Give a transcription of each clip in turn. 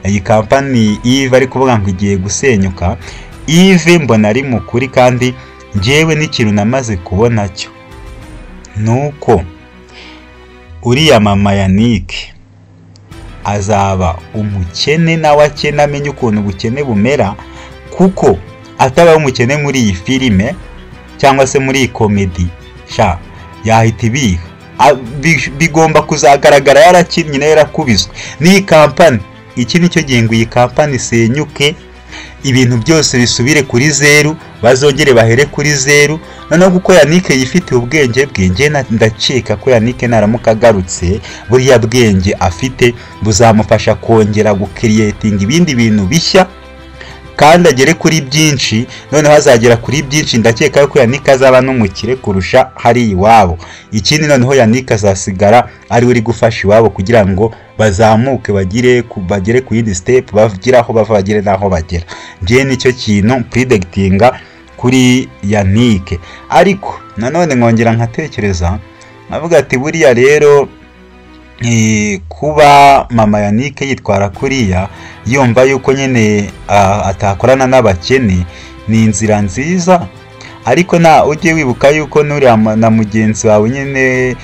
iyi campany Eve ari kuvuga ngo igiye gusenyuka, Eve mbona ari mukuri kandi njyewe n'ikintu namaze kubona cyo nuko uriya mama Yanick azaba umukene nawe akena amenye ukuntu ubukene bumera, kuko ataba umukene muri iyi filime cyangwa se muri iyi comedy sha yahita ibiha. Bigomba kuzagaragara yarakinnye na yarakubiswe n'iyi campany. Iki nicyo gihe ngo iyi campany isenyuke, ibintu byose bisubire kuri zeru, bazongere bahere kuri zeru. Noneho kuko Yanick yifitiye ubwenge bwenge, ndaceka ko Yanick naramuka agarutse buriya bwenge afite buzamufasha kongera gukreating ibindi bintu bishya kandi agere kuri byinshi. Noneho azagera kuri byinshi, ndakeka ko Yanick azaba n'umukire kurusha hari iwabo. Ikindi noneho Yanick azasigara ari uri gufasha iwabo kugira ngo bazamuke bagere ku yindi step, bagiraho bava bagere naho bagera. Ngiye nicyo kintu predictinga kuri Yanick. Ariko nanone nkongera nkatekereza navuga ati buriya rero kuba mama Yanick yitwara kuriya yumva yuko nyine atakorana n'abakene ni inzira nziza. Ariko na ujye wibuka yuko nuriya na mugenzi wawe nyine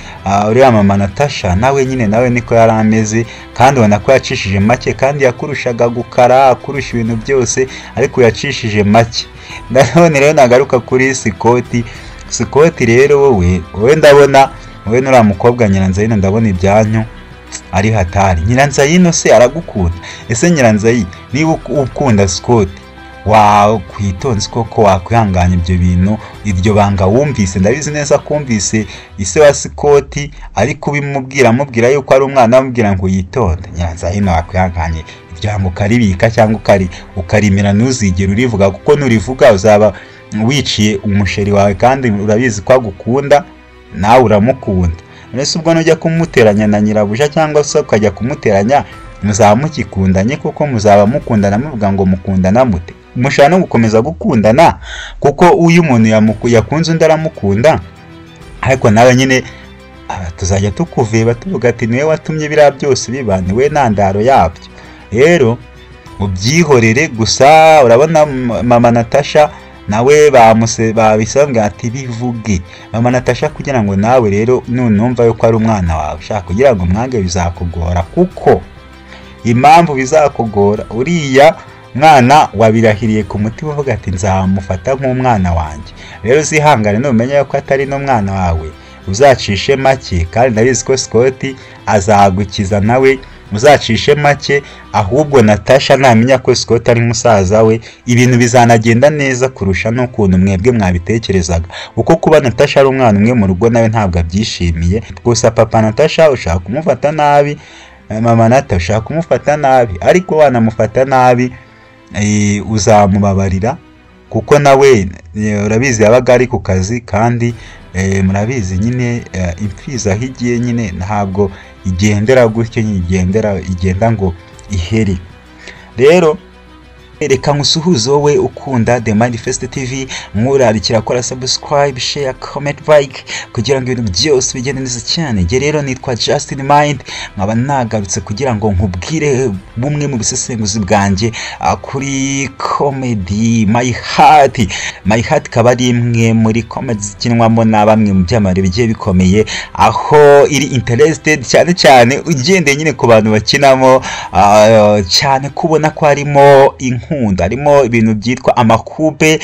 uriya mama Natasha nawe nyine nawe niko yarameze, kandi ubona ko yacishije make kandi yakurushaga gukara, akurusha ibintu byose, ariko yacishije make. Nanone rero nagaruka kuri Scott rero wowe ndabona wowe nuriya mukobwa Nyiranzayino ndabona ibyanyu ari hatari. Nyiranzayino se aragukunda? Ese Nyiranzayi niba ukunda Scott wakwitonze koko wakwihanganya ibyo bintu, iryo banga wumvise, ndabizi neza kumvise ise wa Scott ariko bimubwira yuko ari umwana, amubwira ngo yitonde. Nyiranzayino wakwihanganye iryo hango ukaribika cyangwa ukarimira ntuzigere urivuga, kuko nurivuga uzaba wiciye umusheri wawe kandi urabizi ko agukunda nawe uramukunda. Nese ubwo nujya kumuteranya na nyirabuja cyangwa se ukajya kumuteranya muzaba mukikundanye, kuko muzaba mukundana muvuga ngo mukundana mute. Mushana no gukomeza gukundana kuko uyu muntu yakunze undi aramukunda, ariko nawe nyine tuzajya tukuveba tuvuga ati niwe watumye bira byose biba, niwe ntandaro yabyo. Rero ubyihorere gusa. Urabona mama Natasha nawe babisabwe ati bivuge mama Natasha, kugira ngo nawe rero numva yuko ari umwana wawe ushaka kugira ngo mwange bizakugora, kuko impamvu bizakugora uriya mwana wabirahiriye ku mutima uvuga ati nzamufata nk'umwana wanjye. Rero zihangane numenye ko atari no mwana wawe uzacishe make, kandi ndabizi ko Scott azagukiza nawe uzacishe make. Ahubwo Natasha namenya ko Scott ari musaza we, ibintu bizanagenda neza kurusha n'ukuntu mwebwe mwabitekerezaga, kuko kuba Natasha ari umwana umwe mu rugo nawe ntabwo abyishimiye. Gusa papa Natasha ushaka kumufata nabi, mama Natasha ushaka kumufata nabi, ariko wanamufata nabi uzamubabarira, kuko nawe urabizi yabaga ari ku kazi, kandi murabizi nyine imfiza higiye nyine ntabwo igendera gutyo, igenda ngo ihere. Rero reka nkusuhuze wowe ukunda The Manifest TV, mwurarikira kora subscribe, share, comment, like kugira ngo ibintu byose bigende neza cyane. Nge rero nitwa Justin Mind, nkaba nagarutse kugira ngo nkubwire bumwe mu bisesenguzi bwanjye kuri comedy My Heart kaba ari imwe muri comedy zikinwamo na bamwe mu byamamare bigiye bikomeye, aho iri interested cyane ugendeye nyine ku bantu bakinamo, cyane kubona ko harimo harimo ibintu byitwa amakupe,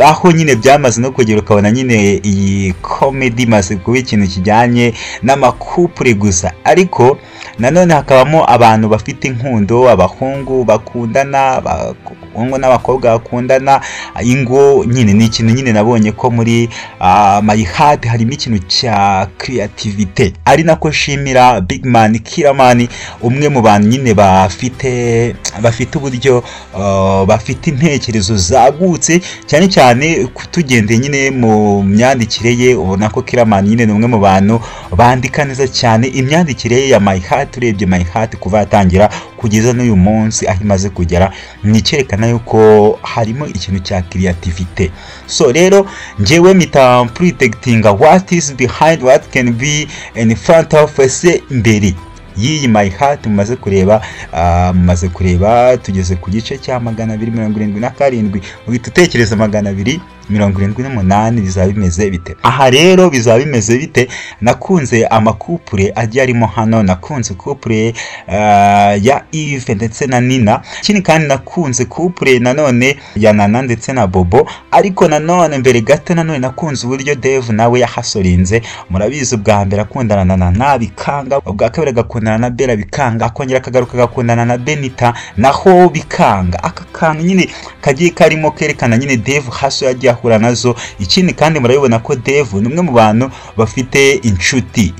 aho nyine byamaze no kugera ukabona nyine iyi comedy maze kuba ikintu kijyanye n'amakupure gusa. Ariko nanone hakabamo abantu bafite inkundo, abahungu bakundana, abahungu n'abakobwa bakundana, ingo nyine ni ikintu nyine nabonye ko muri My Heart harimo ikintu cya creativity, ari nako shimira big man Killamana, umwe mu bantu nyine bafite uburyo bafite intekerezo zagutse, cyane kutugendeye nyine mu myandikire ye. Ubona ko Killamana nyine ni umwe mu bantu bandika neza cyane. Imyandikire ya My Heart, urebye My Heart kuva yatangira kugeza n'uyu munsi aho imaze kugera, nicyerekana yuko harimo ikintu cya creativity. So rero njyewe mita predicting what is behind, what can be in front of us, mbere y'iyi My Heart mumaze kureba tugeze ku gice cya 277 uhita utekereza 278 bizaba bimeze bite. Aha rero bizaba bimeze bite, nakunze amakupure agiye arimo hano, nakunze couple ya Yves ndetse na Nina, kini kandi nakunze couple nanone ya Nana ndetse na Bobo, ariko nanone mbere gato nanone nakunze uburyo Dave nawe yahasorinze. Murabizi ubwa mbere akundana na Nana bikanga, ubwa kabiri agakundana na Bella bikanga, akongera akagaruka agakundana na Benita naho bikanga. Aka kantu nyine kagiye karimo kerekana nyine Dave haso yagiye ahura nazo. Ikindi kandi murabibona ko Dave ni umwe mu bantu bafite inshuti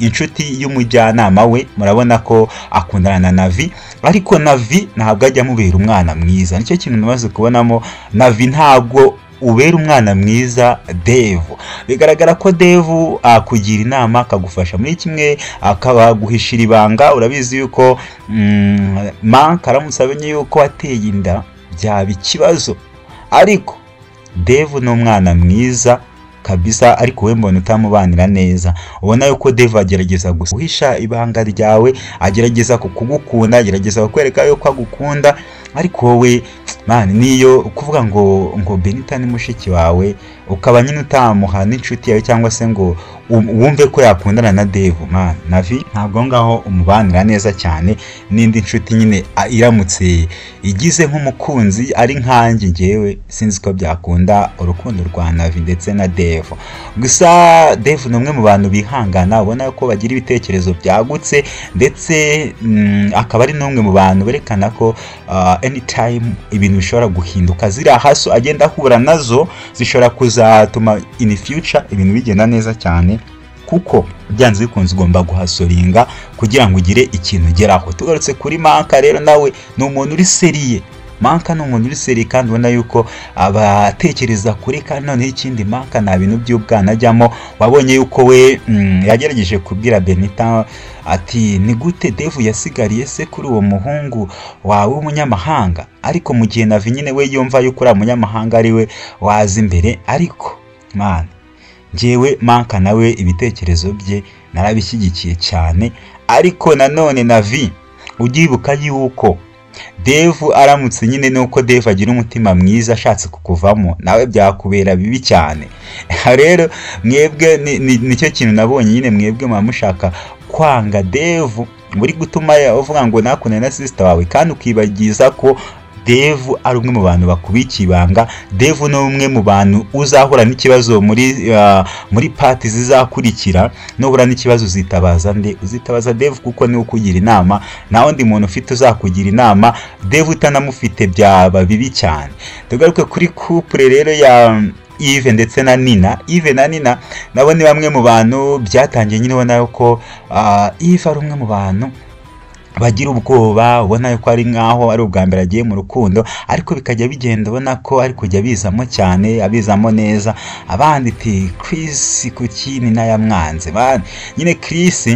y'umujyanama we, murabona ko akundana na Navi, ariko Navi ntabwo ajya mubera umwana mwiza. Nicyo kintu namaze kubonamo, Navi ntabwo ubera umwana mwiza Dave. Bigaragara ko Dave akugira inama, akagufasha muri kimwe, akaguhishira ibanga. Urabizi yuko Mark aramusabenye yuko ateye inda byaba ikibazo, ariko Dave ni umwana mwiza kabisa, ariko we mbona utamubanira neza. Ubona yuko Dave agerageza guhisha ibanga ryawe, agerageza kugukunda, agerageza kukwereka yuko agukunda, ariko wowe man niyo kuvuga ngo Benita ni mushiki wawe, ukaba nyine utamuha n'inshuti yawe cyangwa se ngo wumve ko yakundana na Dave, man Navi ntabwo ngaho umubanira neza cyane. N'indi nshuti nyine iramutse igize nk'umukunzi ari nkanjye, ngewe sinzi ko byakunda urukundo rwa Navi ndetse na Dave. Gusa Dave ni umwe mu bantu bihangana, ubona ko bagira ibitekerezo byagutse, ndetse akaba ari n'umwe mu bantu berekana ko anytime ibintu bishobora guhinduka. Zira haso agenda ahura nazo zishobora kuzatuma in future ibintu bigenda neza cyane, kuko byanze bikunze ugomba guhasoringa kugira ngo ugire ikintu ugeraho. Tugarutse kuri Manka rero, nawe ni umuntu uri seriye. Manka ni umuntu uri seriye kandi ubona yuko abatekereza kure, kandi noneho ikindi Manka nta bintu by'ubwana ajyamo. Wabonye yuko we yagerageje kubwira Benita ati ni gute Dave yasigariye se kuri uwo muhungu wawe w'umunyamahanga, ariko mu gihe Navi nyine we yumva yuko uri umunyamahanga ari we waza imbere. Ariko man njyewe Manka nawe ibitekerezo bye narabishyigikiye cyane, ariko nanone Navi ugibuka yuko Dave aramutse nyine nuko Dave agira umutima mwiza ashatse kukuvamo, nawe byakubera bibi cyane. Rero mwebwe nicyo kintu nabonye nyine, mwebwe mushaka kwanga Dave, muri gutuma uvuga ngo nakune na sister wawe, kandi ukibagiza ko Dave ari umwe mu bantu bakubikiye ibanga. Dave ni umwe mu bantu uzahura n'ikibazo muri party zizakurikira, nuhura n'ikibazo uzitabaza Dave, kuko ni ukugira inama. Naho ndi muntu ufite uzakugira inama, Dave utanamufite byaba bibi cyane. Tugaruke kuri couple rero ya Yves ndetse na Nina. Yves na Nina nabo ni bamwe mu bantu byatangiye nyine, ubona yuko Yves ari umwe mu bantu bagira ubwoba, ubona yuko ari nkaho ari ubwa mbere agiye mu rukundo, ariko bikajya bigenda ubona ko ari kujya bizamo cyane, abizamo neza. Abandi ati Chris kuki Nina yamwanze. Nyine Chris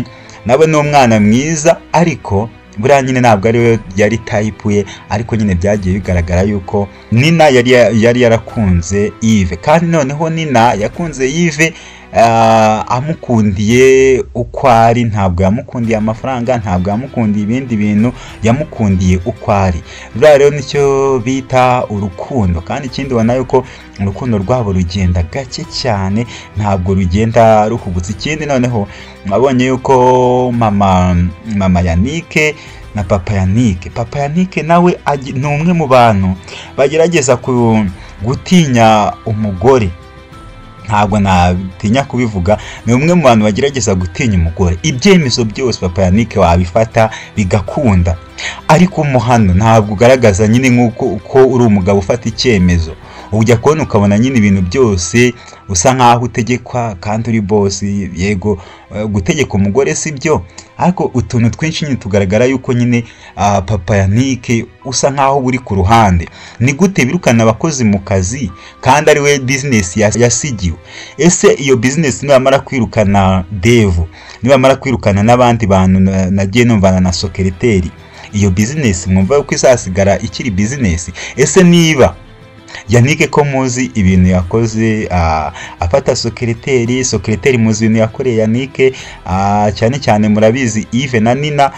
nawe ni umwana mwiza, ariko buriya nyine ntabwo ari yari type ye, ariko nyine byagiye bigaragara yuko Nina yari yarakunze Yves, kandi noneho Nina yakunze Yves amukundiye uko ari, ntabwo yamukundiye amafaranga, ntabwo yamukundiye ibindi bintu, yamukundiye uko ari. Rero nicyo bita urukundo, kandi ikindi ubona yuko urukundo rwabo rugenda gake cyane, ntabwo rugenda rukugutse. Ikindi noneho mwabonye yuko mama Yanick na papa Yanick nawe ni umwe mu bantu bagerageza gutinya umugore. Ntabwo natinya kubivuga, ni umwe mu bantu bagerageza gutinya umugore. Ibyemezo byose papa Yanick wabifata bigakunda, ariko umuhano ntabwo ugaragaza nyine nk'uko uri umugabo ufata icyemezo. Ujya kubona ukabona nyine ibintu byose usa nkaho utegekwa, kandi uri boss. Yego gutegeka umugore si byo, ariko utuntu twinshi nyine tugaragara yuko nyine papa Yanick usa nkaho uri ku ruhande. Ni gute birukana abakozi mu kazi kandi ari we business yasigiwe? Ese iyo business nibamara kwirukana Dave, nibamara kwirukana n'abandi bantu nagiye numvana na secretary, iyo business mwumva yuko izasigara ikiri business? Ese niba Yanick ko muzi ibintu yakoze afata secrétaire muzi ibintu yakoreye Yanick cyane cyane murabizi Yves na Nina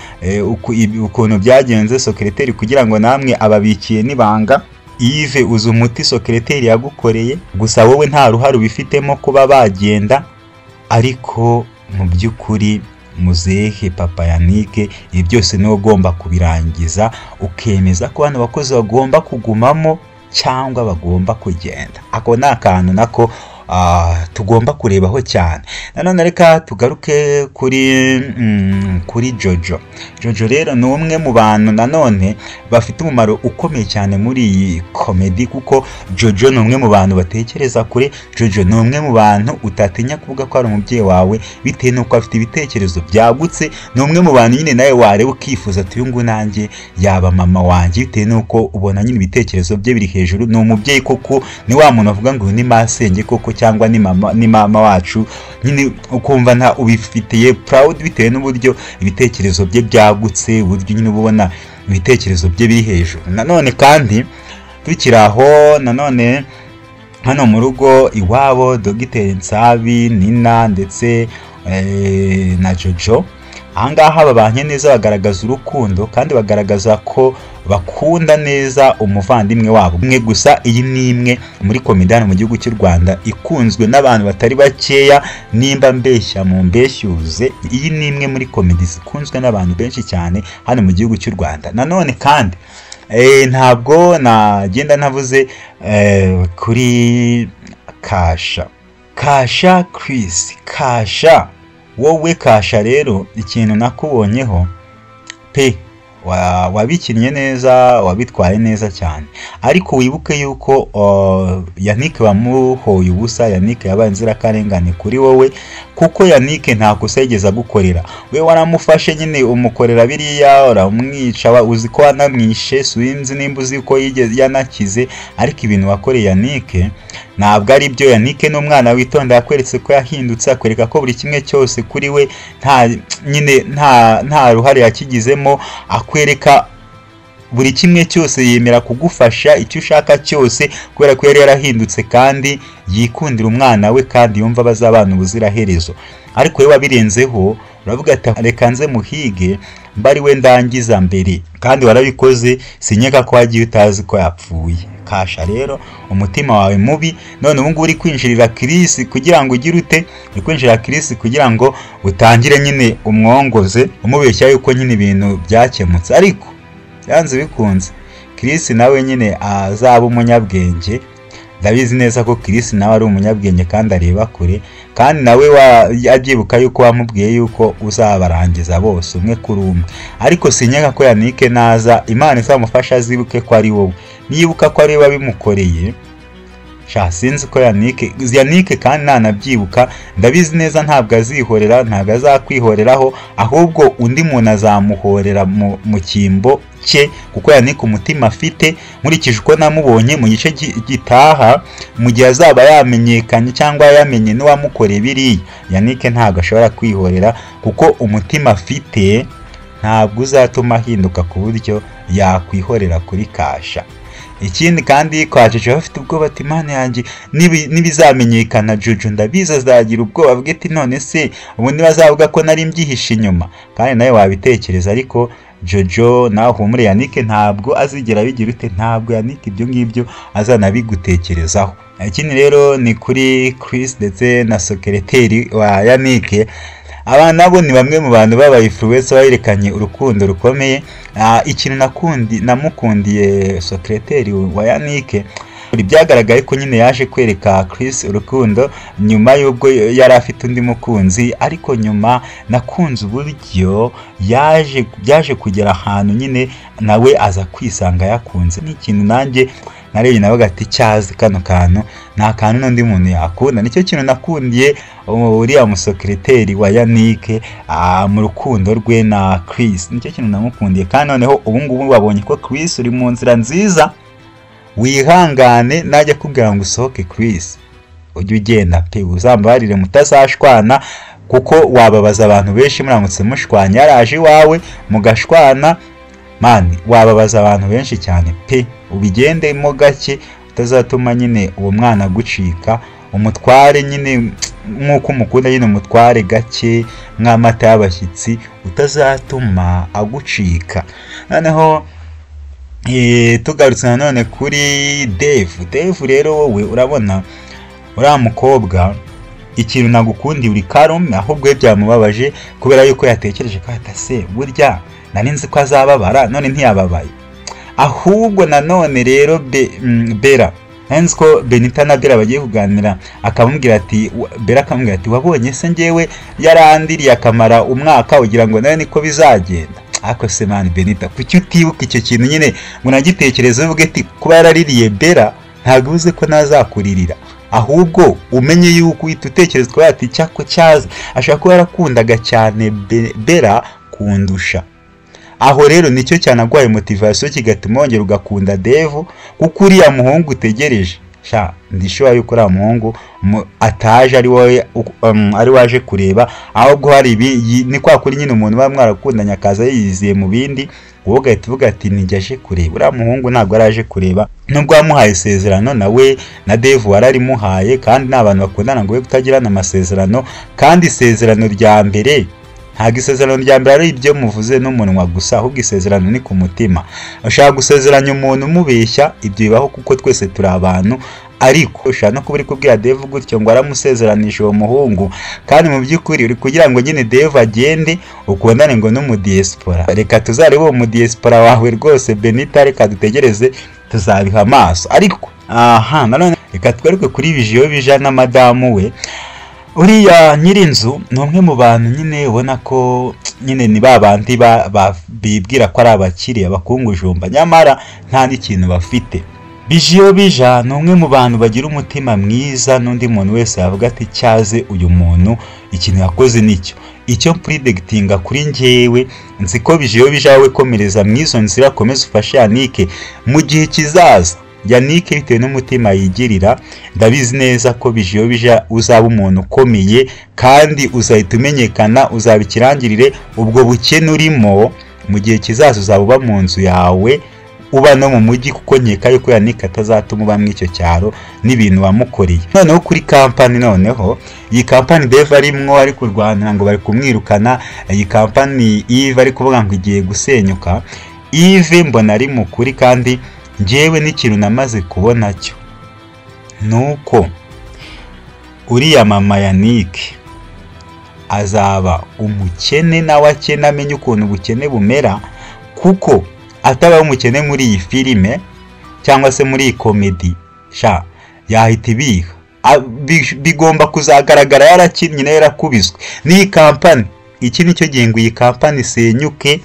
ukuntu byagenze secrétaire kugira ngo namwe ababikiye nibanga Yves uzi umuti secrétaire yagukoreye gusa wowe nta ruhare ubifitemo kuba bagenda ariko mu byukuri muzehe papa Yanick ibi byose niwe ugomba kubirangiza ukemeza ko abantu bakozi bagomba kugumamo cyangwa bagomba kugenda. Ako ni akantu nako tugomba kurebaho cyane. Nanone reka tugaruke kuri Jojo rero ni umwe mu bantu nanone bafite umumaro ukomeye cyane muri iyi comedy kuko Jojo ni umwe mu bantu batekereza kure. Jojo ni umwe mu bantu utatinya kuvuga ko ari umubyeyi wawe bitewe nuko afite ibitekerezo byagutse. Ni umwe mu bantu nyine nawe wareba ukifuza ati uyu nguyu nanjye yaba mama wanjye bitewe nuko ubona nyine ibitekerezo bye biri hejuru. Ni umubyeyi koko, ni wa muntu avuga ngo ni masenge koko cyangwa ni mama wacu nyine ukumva nta ubifitiye proud bitewe n'uburyo ibitekerezo bye byagutse, uburyo nyine ubona ibitekerezo bye biri hejuru. Nanone kandi tukiraho nanone hano mu rugo iwabo Dogiteri Nsabi, Nina ndetse na Jojo ahangaha babanye neza, bagaragaza urukundo kandi bagaragaza ko bakunda neza umuvandimwe wabo. Mwe gusa iyi ni imwe muri komediyani mu gihugu cy'u Rwanda ikunzwe n'abantu batari bakeya, nimba mbeshya mu mbeshyuze, iyi ni imwe muri komedi zikunzwe n'abantu benshi cyane hano mu gihugu cy'u Rwanda. Nanone kandi ntabwo nagenda ntavuze kuri Kasha Chris. Wowe Kasha rero ikintu nakubonyeho pe wabikinnye neza, wabitwaye neza cyane, ariko wibuke yuko Yanick bamuhoye ubusa. Yanick yabaye inzirakarengane kuri wowe kuko Yanick nta kosa yigeze gukorera. We waramufashe nyine umukorera biriya uramwica, uzi ko wanamwishe, swinzi nimba uzi ko yigeze yanakize, ariko ibintu wakoreye Yanick ntabwo ari byo. Yanick ni umwana witonda, yakweretse ko yahindutse, akwereka ko buri kimwe cyose kuri we nta ruhare yakigizemo, akwereka buri kimwe cyose, yemera kugufasha icyo ushaka cyose kubera ko yari yarahindutse kandi yikundira umwana we kandi yumva bazabana ubuziraherezo. Ariko we wabirenzeho uravuga ati reka nze muhige mbari we ndangiza mbere, kandi warabikoze. Sinyeka ko wagiye utazi ko yapfuye. Kasha rero umutima wawe mubi, none ubu ngubu uri kwinjirira Chris kugira ngo ugire ute, uri kwinjirira Chris kugira ngo utangire nyine umwongoze umubeshya yuko nyine ibintu byakemutse, ariko yanze bikunze Chris nawe nyine azaba umunyabwenge. Ndabizi neza ko Chris nawe ari umunyabwenge kandi areba kure, kandi nawe yabyibuka yuko wamubwiye yuko uzabarangiza bose umwe kuri umwe. Ariko sinyeka ko Yanick naza Imana izamufasha azibuke ko ari wowe, nibuka ko ari babimukoreye. Sinzi ko Yanick kandi nanabyibuka, ndabizi neza ntabwo azihorera, ntabwo azakwihoreraho, ahubwo undi muntu azamuhorera mu kimbo cye kuko Yanick umutima afite. Nkurikije uko namubonye mu gice gitaha, mu gihe azaba yamenyekanye cyangwa yamenye n'uwamukoreye biriya, Yanick ntabwo ashobora kwihorera kuko umutima afite ntabwo uzatuma ahinduka ku buryo yakwihorera kuri Kasha. Ikindi kandi kwa Jojo bafite ubwoba ati Imana yanjye nibizamenyekana Jojo ndabizi azagira ubwoba bwe ati none se ubundi bazavuga ko nari mbyihishe inyuma. Kandi nawe wabitekereza, ariko Jojo nawe humure Yanick ntabwo azigera bigira ute, ntabwo Yanick ibyo ngibyo azanabigutekerezaho. Ikindi rero ni kuri Chris ndetse na secrétaire wa Yanick. Aba nabo ni bamwe mu bantu b'abayifluencer bayerekanye urukundo rukomeye. Ikintu namukundiye secrétaire wa Yanick, byagaragaye ko nyine yaje kwereka Chris urukundo nyuma y'ubwo yari afite undi mukunzi, ariko nyuma nakunze uburyo yaje kugera ahantu nyine nawe aza kwisanga yakunze. Ni ikintu nanjye narebye navuga ati cyazi kano kantu nta kantu n'undi muntu yakunda. Nicyo kintu nakundiye uriya musekreteri wa Yanick mu rukundo rwe na Chris. Nicyo kintu namukundiye, kandi noneho ubu ngubu babonye ko Chris uri mu nzira nziza. Wihangane najya kubwira ngo usohoke Chris, ujye ugenda pe, uzambarire mutazashwana kuko wababaza abantu benshi muramutse mushwanya. Yaraje iwawe mugashwana mani, wababaza abantu benshi cyane pe. Ubigendemo gake utazatuma nyine uwo mwana gucika, umutware nyine nk'uko umukunda nyine umutware gake nk'amata y'abashyitsi, utazatuma agucika. Noneho tugarutse nanone kuri Dave rero wowe urabona uriya mukobwa ikintu nagukundi uri karume, ahubwo byamubabaje kubera yuko yatekereje ko atase burya nari nzi ko azababara none ntiyababaye. Ahubwo nanone rero Bera nzi ko Benita na Bera bagiye kuganira, akamubwira ati Bera akamubwira ati wabonye se njyewe yarandiriye akamara umwaka ugira ngo nawe niko bizagenda. Ako se man Benita kuki utibuka icyo kintu nyine ngo nagitekereze uvuge ati kuba yaraririye Bera ntabwo uze ko nazakuririra, ahubwo umenye yuko uhita utekereza ko ati cyako cyaza ashaka ko yarakundaga cyane Bera kundusha. Aho rero nicyo cyane agwaye motivation kigatuma wongera ugakunda Devu, kuko uriya muhungu utegereje sha ndishoba yuko uriya muhungu ataje ari waje kureba, ahubwo hari ni kwa kuri nyine umuntu ba mwarakundanya akaza yiziye mu bindi, wowe ugahita uvuga ati nijyaje kureba. Uriya muhungu ntabwo araje kureba, nubwo wamuhaye isezerano nawe na Devu wararimuhaye, kandi n'abantu bakundana ngo we kutagirana amasezerano. Kandi isezerano rya mbere ntabwo isezerano rya mbere ari ibyo muvuze n'umunwa gusa, ahubwo isezerano ni ku mutima. Ushaka gusezeranya umuntu umubeshya, ibyo bibaho kuko twese turi abantu, ariko ushaka no kuba uri kubwira Devu gutyo ngo aramusezeranije uwo muhungu, kandi mu by'ukuri uri kugira ngo nyine Devu agende ukundane ngo n'umudiaspora. Reka tuzarebe uwo mudiaspora wawe rwose Benita, reka dutegereze tuzabiha amaso. Ariko nanone reka twereke kuri Bugiye bija na madamu we. Uriya nyirinzu ni umwe mu bantu nyine ubona ko nyine ni babandi bibwira ko ari abakiriya bakungujumba, nyamara nta n'ikintu bafite. Bugiye bija ni umwe mu bantu bagira umutima mwiza, n'undi muntu wese yavuga ati cyaze uyu muntu ikintu yakoze nicyo. Icyo predictinga kuri njyewe nzi ko Bugiye bija we komereza mwizo nzira, komeza ufashe Yanick mu gihe kizaza. Yanick bitewe n'umutima yigirira, ndabizi neza ko Bugiye bija uzaba umuntu ukomeye, kandi uzahita umenyekana, uzabikirangirire ubwo bukene urimo mu gihe kizaza, uzaba uba mu nzu yawe, uba no mu mujyi, kuko nkeka yuko Yanick atazatuma uba mu icyo cyaro n'ibintu wamukoreye. Noneho kuri campany, noneho iyi campany Dave arimwo ari kurwanira ngo bari kumwirukana, iyi campany Eve ari kuvuga ngo igiye gusenyuka. Eve mbona ari mukuri, kandi njyewe n'ikintu namaze kubona cyo nuko uriya mama Yanick azaba umukene, nawe akena amenye ukuntu ubukene bumera, kuko ataba umukene muri iyi filime cyangwa se muri iyi komedi sha yahita ibiha. Bigomba kuzagaragara yarakinnye na yarakubiswe n'iyi campany. Iki nicyo gihe ngo iyi campany isenyuke,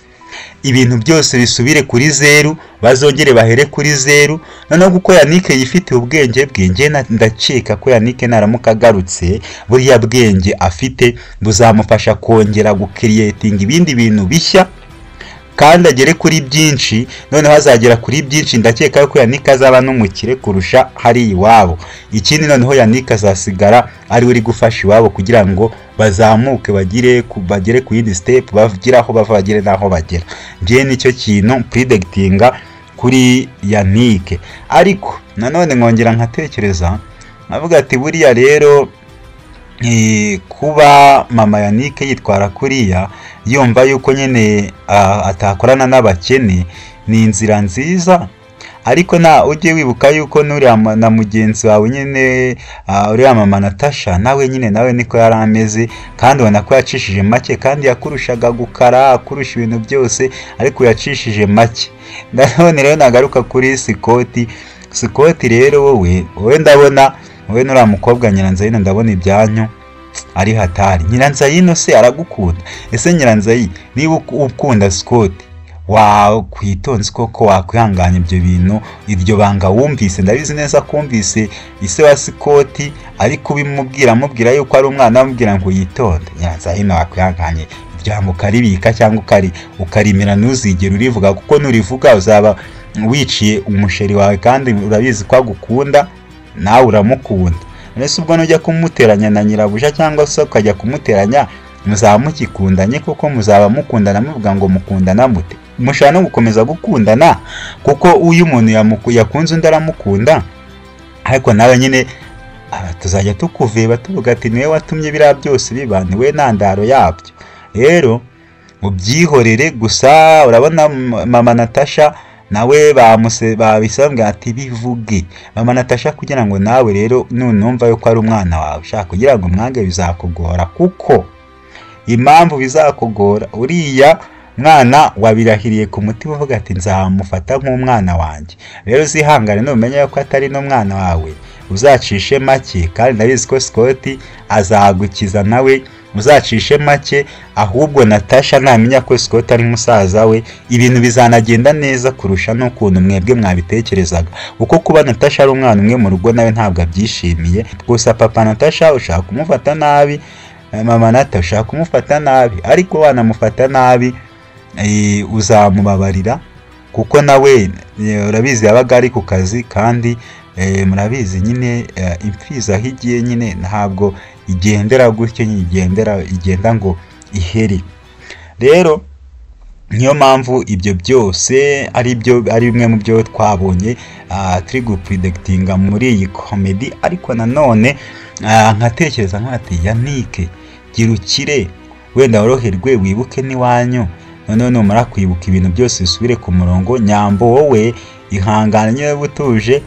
ibintu byose bisubire kuri zeru, bazongere bahere kuri zeru. Noneho kuko Yanick yifite ubwenge bwenge, ndakeka ko Yanick naramuka agarutse buriya bwenge afite buzamufasha kongera gukreating ibindi bintu bishya, kandi agere kuri byinshi. Noneho azagera kuri byinshi, ndakeka ko Yanick azaba n'umukire kurusha hari iwabo. Ikindi noneho Yanick azasigara ari uri gufasha iwabo kugira ngo bazamuke bagere ku yindi step, bavugiraho bava bagere naho bagera. Ngiye nicyo kintu predictinga kuri Yanick. Ariko nanone nkongera nkatekereza navuga ati buriya rero kuba mama Yanick yitwara kuriya, yumva yuko nyine atakorana n'abakene, ni inzira nziza. Ariko ujye wibuka yuko nuriya na mugenzi wawe nyine uriya mama Natasha nawe nyine nawe niko yari ameze, kandi ubona ko yacishije make, kandi yakurushaga gukara, akurusha ibintu byose, ariko yacishije make. Nanone rero nagaruka kuri Scott rero wowe ndabona wowe nuriya mukobwa Nyiranzayino, ndabona ibyanyu ari hatari. Nyiranzayino se aragukunda? Ese Nyiranzayi niba ukunda Scott wakwitonze koko, wakwihanganya ibyo bintu, iryo banga wumvise, ndabizi neza kumvise ise wa Scott ariko mubwira yuko ari umwana, amubwira ngo yitonde. Nyiranzayino wakwihanganye iryo banga ukaribika cyangwa ukarimira, ntuzigere urivuga, kuko nurivuga uzaba wiciye umusheri wawe, kandi urabizi ko agukunda nawe uramukunda. Nese ubwo nujya kumuteranya na nyirabuja cyangwa se ukajya kumuteranya, muzaba mukikundanye, kuko muzaba mukundana muvuga ngo mukundana mute. Mushana no gukomeza gukundana, kuko uyu muntu yakunze undi aramukunda, ariko nawe nyine tuzajya tukuveba tuvuga ati niwe watumye biriya byose biba, niwe ntandaro yabyo. Rero mubyihorere gusa. Urabona mama Natasha nawe babisabwe ati bivuge. Mama Natasha kugira ngo nawe rero numva yuko ari umwana wawe ushaka kugira ngo mwange bizakugora, kuko impamvu bizakugora, uriya mwana wabirahiriye ku mutima uvuga ati nzamufata nk'umwana wanjye. Rero zihangane numenye ko atari no mwana wawe, uzacishe make, kandi ndabizi ko Scott azagukiza nawe, uzacishe make. Ahubwo Natasha namenya ko Scott ari musaza we, ibintu bizanagenda neza kurusha n'ukuntu mwebwe mwabitekerezaga, kuko kuba Natasha ari umwana umwe mu rugo nawe ntabwo abyishimiye. Gusa papa Natasha ushaka kumufata nabi, mama Natasha ushaka kumufata nabi, ariko wanamufata nabi uzamubabarira, kuko nawe urabizi yabaga ari ku kazi, kandi murabizi nyine imfiza aho igiye nyine ntabwo igendera gutyo, igenda ngo ihere. Rero niyo mpamvu ibyo byose ari bimwe mu byo twabonye turi gupredikitinga muri iyi comedy. Ariko nanone nkatekereza nk'ati Yanick gira ukire, wenda woroherwe, wibuke n'iwanyu. None numara kwibuka ibintu byose bisubire ku murongo. Nyambo wowe ihangane nyine butuje,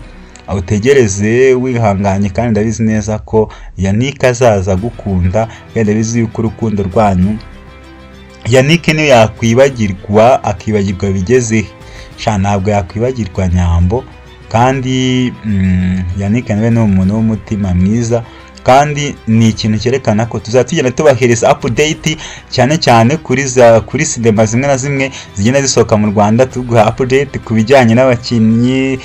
utegereze wihanganye, kandi ndabizi neza ko Yanick azaza gukunda, kandi ndabizi yuko urukundo rwanyu Yanick niyo yakwibagirwa akibagirwa bigeze ntabwo yakwibagirwa Nyambo. Kandi Yanick nawe ni umuntu w'umutima mwiza, kandi ni ikintu cyerekana ko tuzatugenda tubahereza update cyane cyane kuri sinema zimwe na zimwe zigenda zisohoka mu Rwanda. Tuguha update ku bijyanye n'abakinnyi,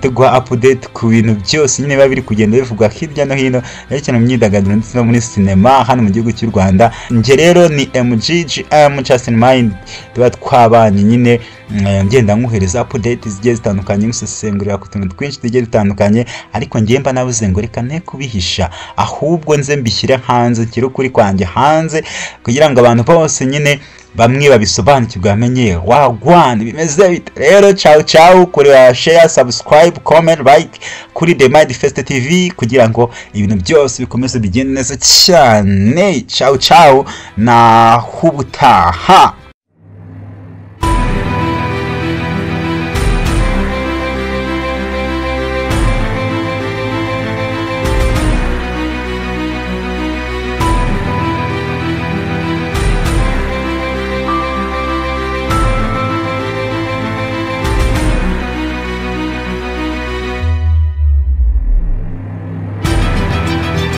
tuguha update ku bintu byose nyine biba biri kugenda bivugwa hirya no hino, cyane mu myidagaduro ndetse no muri sinema hano mu gihugu cy'u Rwanda. Nje rero ni MGM Just in Mind, tuba twabanye nyine ngenda nkuhereza update zigiye zitandukanye, ngusesengurira ku tuntu twinshi tugiye dutandukanye. Ariko ngiye mba nabuze ngo reka ne kubihisha, ahubwo nze mbishyire hanze, kiri ukuri kwanjye hanze, kugira ngo abantu bose nyine bamwe babisobanukirwe, bamenye wagwana bimeze bite. Rero ciao kuri share, subscribe, comment, like kuri The Mind First TV, kugira ngo ibintu byose bikomeze bigende neza cyane. Ciao na hubutaha.